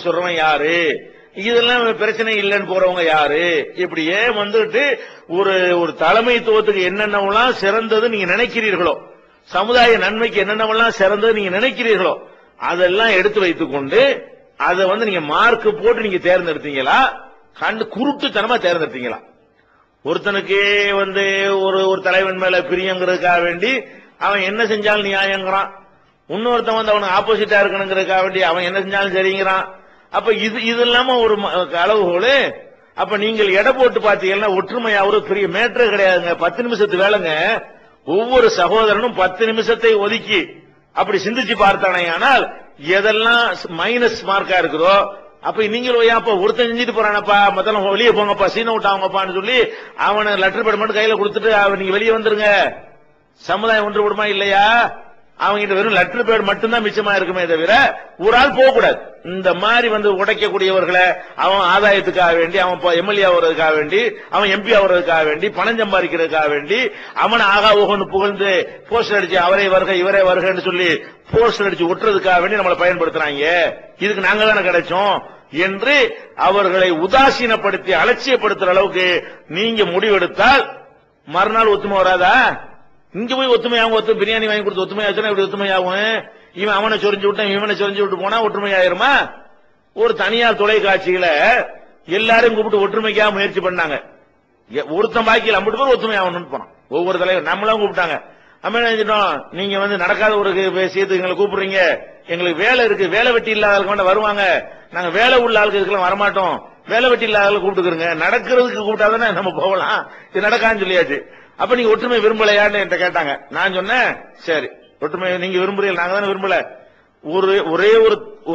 சொல்றவன் யாரு, இதெல்லாம் பிரச்சனை இல்லைன்னு போறவங்க யாரு, இப்படியே வந்துட்டு ஒரு ஒரு தலைமைத்துவத்துக்கு என்னென்னவெல்லாம் சிறந்தது நீங்க நினைக்கிறீர்களோ, சமுதாய நன்மைக்கு என்னென்னவெல்லாம் சிறந்தது நீங்க நினைக்கிறீர்களோ அதெல்லாம் எடுத்து வைத்துக் கொண்டு அதை நீங்க மார்க் போட்டு நீங்க தேர்ந்தெடுத்தீங்களா, கண்டு குருட்டுத்தனமா தேர்ந்தெடுத்தீங்களா? ஒருத்தனுக்கு ஒரு தலைவன் மேல பிரியங்கிறதுக்காக வேண்டி அவன் என்ன செஞ்சாலும் நியாயங்கிறான், இன்னொருத்தன் அவனுக்கு ஆப்போசிட்டா இருக்கணுங்கிறதுக்காக வேண்டி அவன் என்ன செஞ்சாலும் சரிங்கிறான். அப்ப இது இல்லாம ஒரு அளவுகோல். அப்ப நீங்கள் எடை போட்டு பாத்தீங்கன்னா ஒற்றுமையா ஒரு பெரிய மேட்டரே கிடையாதுங்க. 10 நிமிஷத்து வேலைங்க. ஒவ்வொரு சகோதரனும் 10 நிமிஷத்தை ஒதுக்கி அப்படி சிந்திச்சு பார்த்தானே, ஆனால் எதெல்லாம் மைனஸ் மார்க்கா இருக்குதோ அப்ப நீங்களும் அப்ப ஒருத்தன் செஞ்சுட்டு போறானப்பா, மத்தெல்லாம் வெளியே போங்கப்பா, சீன விட்டாங்கப்பான்னு சொல்லி அவனை லெட்டர் பேட் மட்டும் கையில கொடுத்துட்டு நீங்க வெளியே வந்துருங்க. சமுதாயம் ஒன்று விடுமா இல்லையா? அவங்க வெறும் லெட்டர் பேட் மட்டும்தான் மிச்சமா இருக்குமே தவிர ஒரு ஆள் போக கூடாது. இந்த மாதிரி உடைக்கக்கூடியவர்களை அவன் ஆதாயத்துக்காக வேண்டி, அவன் எம்எல்ஏ ஆகுறதுக்காக வேண்டி, அவன் எம்பி ஆகுறதுக்காக வேண்டி, பணம் சம்பாதிக்கிறதுக்காக வேண்டி அவனை ஆகா ஓகன்னு புகழ்ந்து போஸ்டர் அடிச்சு அவரே வருக இவரே வருகன்னு சொல்லி போஸ்டர் அடிச்சு ஒட்டுறதுக்காக வேண்டி நம்மளை பயன்படுத்துறாங்க. இதுக்கு நாங்க தானே கிடைச்சோம் என்று அவர்களை உதாசீனப்படுத்தி அலட்சியப்படுத்துற அளவுக்கு நீங்க முடிவெடுத்தால் மறுநாள் ஒத்துமை வராதா? இங்க போய் ஒத்துமையாகும். பிரியாணி வாங்கி கொடுத்து ஒத்துமையாச்சுன்னா இப்படி ஒத்துமையாகும். இவன் அவனை சொரிஞ்சு விட்டான், இவனை சொரிஞ்சு விட்டு போனா ஒற்றுமையாயிருமா? ஒரு தனியார் தொலைக்காட்சியில எல்லாரும் கூப்பிட்டு ஒற்றுமைக்காக முயற்சி பண்ணாங்க. ஒருத்தன் பாக்கியில் 50 பேர் ஒத்துமையாகணும்னு போனான். ஒவ்வொரு தலைவர் நம்மளும் கூப்பிட்டாங்க. நம்ம என்ன செஞ்சிட்டோம், நீங்க நடக்காத ஒரு விஷயத்துக்கு எங்களை கூப்பிடுறீங்க, எங்களுக்கு வேலை இருக்கு, வேலை வெட்டி இல்லாத ஆளுக்கு வருவாங்க, நாங்க வேலை உள்ள ஆளுக்கு இதுக்கெல்லாம் வரமாட்டோம், வேலை வெட்டி இல்லாத ஆளுக்கு கூப்பிட்டுக்கிறோங்க, நடக்கிறதுக்கு கூப்பிட்டாதானே நம்ம போகலாம், இது நடக்கான்னு சொல்லியாச்சு. அப்ப நீங்க ஒற்றுமை விரும்பலையான்னு என்கிட்ட கேட்டாங்க. நான் சொன்னேன், சரி ஒற்றுமை நீங்க விரும்புறீங்க, நாங்க தானே விரும்பல,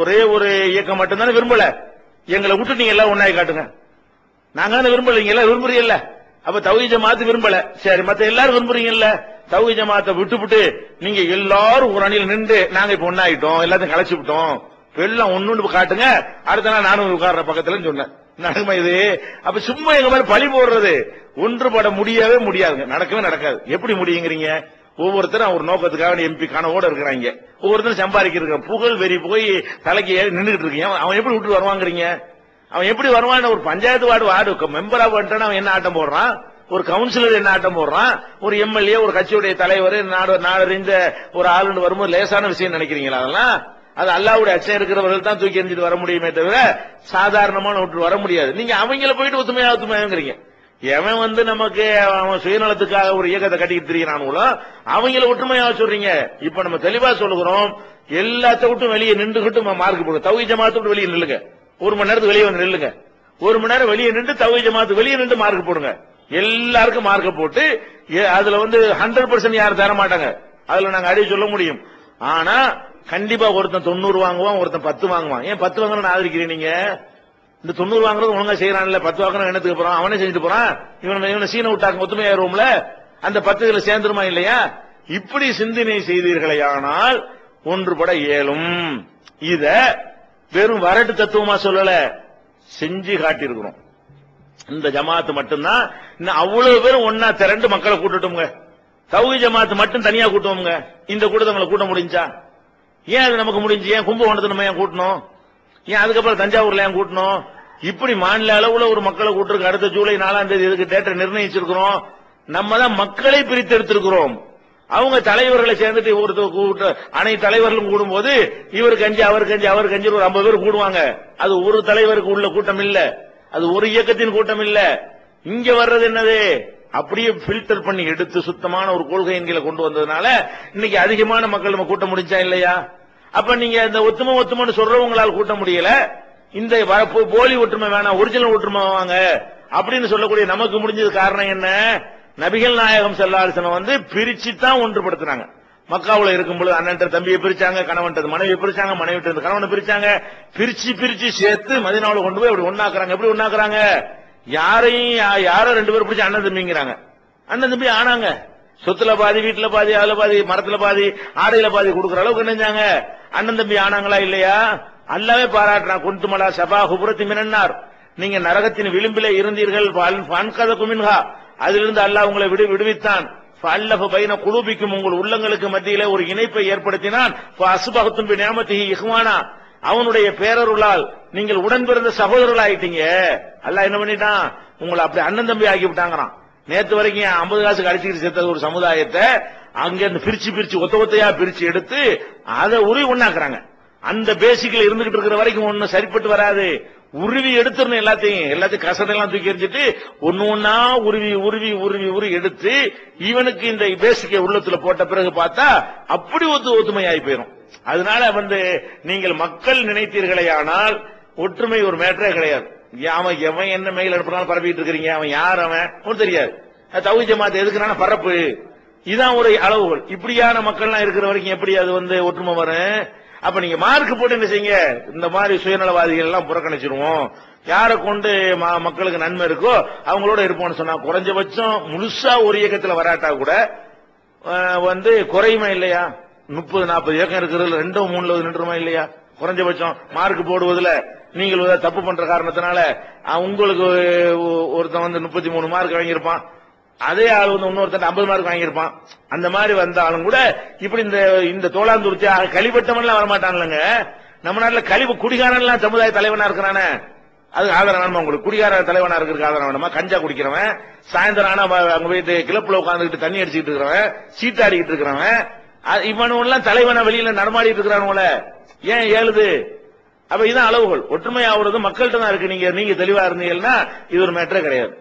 ஒரே ஒரு இயக்கம் மட்டும் தானே விரும்பல, எங்களை விட்டு நீங்க எல்லாம் ஒன்னாய் காட்டுங்க. நாங்க தானே விரும்பல, நீங்க எல்லாம் விரும்புறீங்கல்ல, அப்ப தௌஹீத் ஜமாத் விரும்பல, சரி மத்த எல்லாரும் விரும்புறீங்கல்ல, தௌஹீத் ஜமாத்தை விட்டுவிட்டு நீங்க எல்லாரும் ஒரு அணியில் நின்று நாங்க இப்ப ஒன்னாயிட்டோம், எல்லாத்தையும் கலைச்சு விட்டோம், எல்லாம் ஒன்னு காட்டுங்க, அடுத்த நாள் நானும் உட்கார்ற பக்கத்துல சொன்னேன். நடக்குமா இது? அப்ப சும்மா எங்க மேல பழி போடுறது ஒன்றுபட முடியவே முடியாதுங்க, நடக்கவே நடக்காது. எப்படி முடியுங்கிறீங்க? ஒவ்வொருத்தரும் ஒரு நோக்கத்துக்காக எம்பி கனவோட இருக்கிறாங்க, ஒவ்வொருத்தரும் சம்பாதிக்க புகழ் வெறி போய் தலைக்கு ஏறி நின்றுட்டு இருக்கீங்க. அவன் எப்படி விட்டு வருவாங்கிறீங்க? அவன் எப்படி வருவான்? ஒரு பஞ்சாயத்து வார்டு மெம்பரா வந்துட்டான், அவன் என்ன ஆட்டம் போடுறான், ஒரு கவுன்சிலர் என்ன ஆட்டம் போடுறான், ஒரு எம்எல்ஏ ஒரு கட்சியுடைய தலைவர் நாடறிந்த ஒரு ஆளுன்னு வரும்போது லேசான விஷயம் நினைக்கிறீங்களா? அதெல்லாம் அது அல்லாஹ்வுடைய அச்சம் இருக்கிறவர்கள் தான் தூக்கி எறிஞ்சிட்டு வர முடியுமே தவிர சாதாரணமான விட்டு வர முடியாது. நீங்க அவங்கள போயிட்டு ஒத்துமையாங்கிறீங்க. எவன் நமக்கு அவன் சுயநலத்துக்காக ஒரு இயக்கத்தை கட்டிக்கிட்டு திரிகிறானுங்களோ அவங்கள ஒற்றுமையாக சொல்றீங்க. இப்ப நம்ம தெளிவா சொல்லுகிறோம், எல்லாத்த விட்டு வெளியே நின்றுகிட்டு மார்க் போடுங்க. தௌஹீத் ஜமாத்தை விட்டு வெளியே நில்லுங்க, 1 மணி நேரத்துக்கு வெளியே வந்து நில்லுங்க, 1 மணி நேரம் வெளியே நின்று தௌஹீத் ஜமாத்து வெளியே நின்று மார்க் போடுங்க. எல்லாருக்கும் மார்க்க போட்டு அதுல 100% யாரும் தர மாட்டாங்க, அதுல நாங்க அடி சொல்ல முடியும். ஆனா கண்டிப்பா ஒருத்தன் 90 வாங்குவான், ஒருத்தன் 10 வாங்குவான். ஏன் 10 வாங்கணும்னு ஆதரிக்கிறீங்க நீங்க? இந்த 90 வாங்குறது ஒழுங்கா செய்யறான்ல, 10 வாங்கணும் என்னத்துக்கு போறான்? அவனே செஞ்சுட்டு போறான். இவனை சீன விட்டாங்க ஒத்துமையாயிருவோம்ல, அந்த 10 சேர்ந்துருமா இல்லையா? இப்படி சிந்தனை செய்தீர்களே ஆனால் ஒன்றுபட இயலும். இத வெறும் வரட்டு தத்துவமா சொல்லல, செஞ்சு காட்டியிருக்கிறோம். இந்த ஜமாத்து மட்டும்தான் இன்னும் அவ்வளவு பேரும் ஒன்னா திரண்டு மக்களை கூட்டட்டும்ங்க. தௌஹீத் ஜமாத்து மட்டும் தனியா கூட்டுவோம்ங்க. இந்த கூட்டத்தை கூட்ட முடிஞ்சா? ஏன் அது நமக்கு முடிஞ்சு? ஏன் கும்பகோணத்தை நம்ம ஏன் கூட்டணும்? ஏன் அதுக்கப்புறம் தஞ்சாவூர்ல ஏன் கூட்டணும்? இப்படி மாநில அளவுல ஒரு மக்களை கூட்டுருக்கு. அடுத்த ஜூலை 4ஆம் தேதி இதுக்கு டேட்டை நிர்ணயிச்சிருக்கிறோம். நம்ம தான் மக்களை பிரித்தெடுத்திருக்கிறோம். அவங்க தலைவர்களை சேர்ந்துட்டு ஒருத்தர் அனைத்து தலைவர்களும் கூடும்போது இவருக்கு 5 அவருக்கு 5 அவருக்கு 5 ஒரு 50 பேர் கூடுவாங்க. அது ஒரு தலைவருக்கு உள்ள கூட்டம் இல்ல, அது ஒரு இயக்கத்தின் கூட்டம் இல்ல. இங்க வர்றது என்னது? அப்படியே பில்டர் பண்ணி எடுத்து சுத்தமான ஒரு கொள்கையின் கீழே கொண்டு வந்ததுனால இன்னைக்கு அதிகமான மக்கள் நம்ம கூட்ட முடிஞ்சா இல்லையா? அப்ப நீங்க இந்த ஒத்துமைன்னு சொல்றவங்களால் கூட்ட முடியல, இந்த போலி ஒற்றுமை வேணாம், ஒரிஜினல் ஒற்றுமை வாங்க அப்படின்னு சொல்லக்கூடிய நமக்கு முடிஞ்சது காரணம் என்ன? நபிகள் நாயகம் ஸல்லல்லாஹு அலைஹி வஸல்லம் பிரிச்சு தான் ஒன்றுபடுத்தினாங்க. மக்காவுல இருக்கும்போது அண்ணன் தம்பியை பிரிச்சாங்க, கணவன் மனைவி பிரிச்சாங்க, மனைவி கணவனை பிரிச்சாங்க, பிரிச்சு சேர்த்து மதீனாவுல கொண்டு போய் அப்படி ஒண்ணாக்குறாங்க. எப்படி ஒண்ணாக்குறாங்க? யாரோ 2 பேர் பிடிச்சி அண்ணன் தம்பிங்கிறாங்க. அண்ணன் தம்பி ஆனாங்க. சொத்துல பாதி, வீட்டுல பாதி, அதுல பாதி, மரத்துல பாதி, ஆடையில பாதி கொடுக்குற அளவுக்கு நினைஞ்சாங்க. அண்ணன் தம்பி ஆனாங்களா இல்லையா? அல்லாவே பாராட்டுறான். குன்துமலா ஷபா ஹுப்ரத்தி மினன்னார், நீங்க நரகத்தின் விளிம்பிலே இருந்தீர்கள், ஃபன்கதகுமின்ஹா, அதிலிருந்து அல்லாஹ் உங்களை விடுவித்தான். ஃபஅல்லஃப பைன குலூபிக்கும், உங்கள் உள்ளங்களுக்கு மத்தியிலே ஒரு இணைப்பை ஏற்படுத்தினான். ஃபஅஸ்பஹதும் பிநிஅமதிஹி இஹ்வானா, அவனுடைய பேரருளால் நீங்கள் உடன் பிறந்த சகோதரர்கள் ஆயிட்டீங்க. அல்லாஹ் என்ன பண்ணிட்டான், உங்களை அப்படி அண்ணன் தம்பி ஆக்கி விட்டாங்கறான். நேத்து வரைக்கும் 50 காசு கழிச்சுக்கிட்டு செத்த ஒரு சமுதாயத்தை அங்க இருந்து பிரிச்சு ஒத்தையா பிரிச்சு எடுத்து அதை உருவி ஒண்ணாக்குறாங்க. அந்த பேசிக்கல இருந்துகிட்டு இருக்கிற வரைக்கும் ஒண்ணு சரிப்பட்டு வராது. உருவி எடுத்துடணும் எல்லாத்தையும் கசடெல்லாம் தூக்கி எறிஞ்சிட்டு ஒண்ணா உருவி எடுத்து இவனுக்கு இந்த பேசிக்க உள்ளத்துல போட்ட பிறகு பார்த்தா அப்படி ஒத்துமையாகி போயிடும். அதனால நீங்கள் மக்கள் நினைத்தீர்களே, ஆனால் ஒற்றுமை ஒரு மேட்டரே கிடையாது. அவன் எவன் என்ன மெயில் அனுப்புறாலும் பரப்பிட்டு இருக்கிறீங்க, அவன் யார் அவன் ஒன்றும் தெரியாது. தௌஹீத் ஜமாத் எதுக்குறான பரப்பு, இதான் ஒரு அளவுகள். இப்படியான மக்கள்லாம் இருக்கிற வரைக்கும் எப்படி அது ஒற்றுமை வரும்? அப்ப நீங்க மார்க் போட்டு என்ன செய்யுங்க, இந்த மாதிரி சுயநலவாதிகள் எல்லாம் புறக்கணிச்சிருவோம், யாரை கொண்டு மக்களுக்கு நன்மை இருக்கோ அவங்களோட இருப்போம்னு சொன்னா குறைஞ்சபட்சம் முழுசா ஒரு இயக்கத்துல வராட்டா கூட குறையுமா இல்லையா? 30-40 இயக்கம் இருக்கிறதுல 2-3 நின்றுமா இல்லையா? குறைஞ்சபட்சம் மார்க் போடுவதில் நீங்கள் தப்பு பண்ற காரணத்தினால உங்களுக்கு ஒருத்தன் 33 மார்க் வாங்கியிருப்பான், அதே ஆள் இன்னொருத்தன் 50 மார்க் வாங்கியிருப்பான். அந்த மாதிரி வந்தாலும் கூட இப்படி இந்த தோளாந்துருத்தி கழிப்பட்டவன் எல்லாம் வரமாட்டான்லங்க. நம்ம நாட்டில் குடிகாரன் சமுதாய தலைவனா இருக்கிறானே, அது ஆதரவு வேணுமா உங்களுக்கு? குடிகார தலைவனா இருக்கிறதுக்கு ஆதரவு வேணுமா? கஞ்சா குடிக்கிறவன், சாயந்தரம் ஆனா அங்க போயிட்டு கிளப்ல உட்காந்துக்கிட்டு தண்ணி அடிச்சுட்டு இருக்கிறவன், சீட்டாடிக்கிட்டு இருக்கிறவன், இவனெல்லாம் தலைவனா வெளியில நடமாடிட்டு இருக்கிறானுல, ஏன் ஏழுது? அப்ப இதான் அளவுகள். ஒற்றுமை ஆகுறது மக்கள்கிட்ட தான் இருக்கு. நீங்க தெளிவா இருந்தீங்கன்னா இது ஒரு மேட்டரே கிடையாது.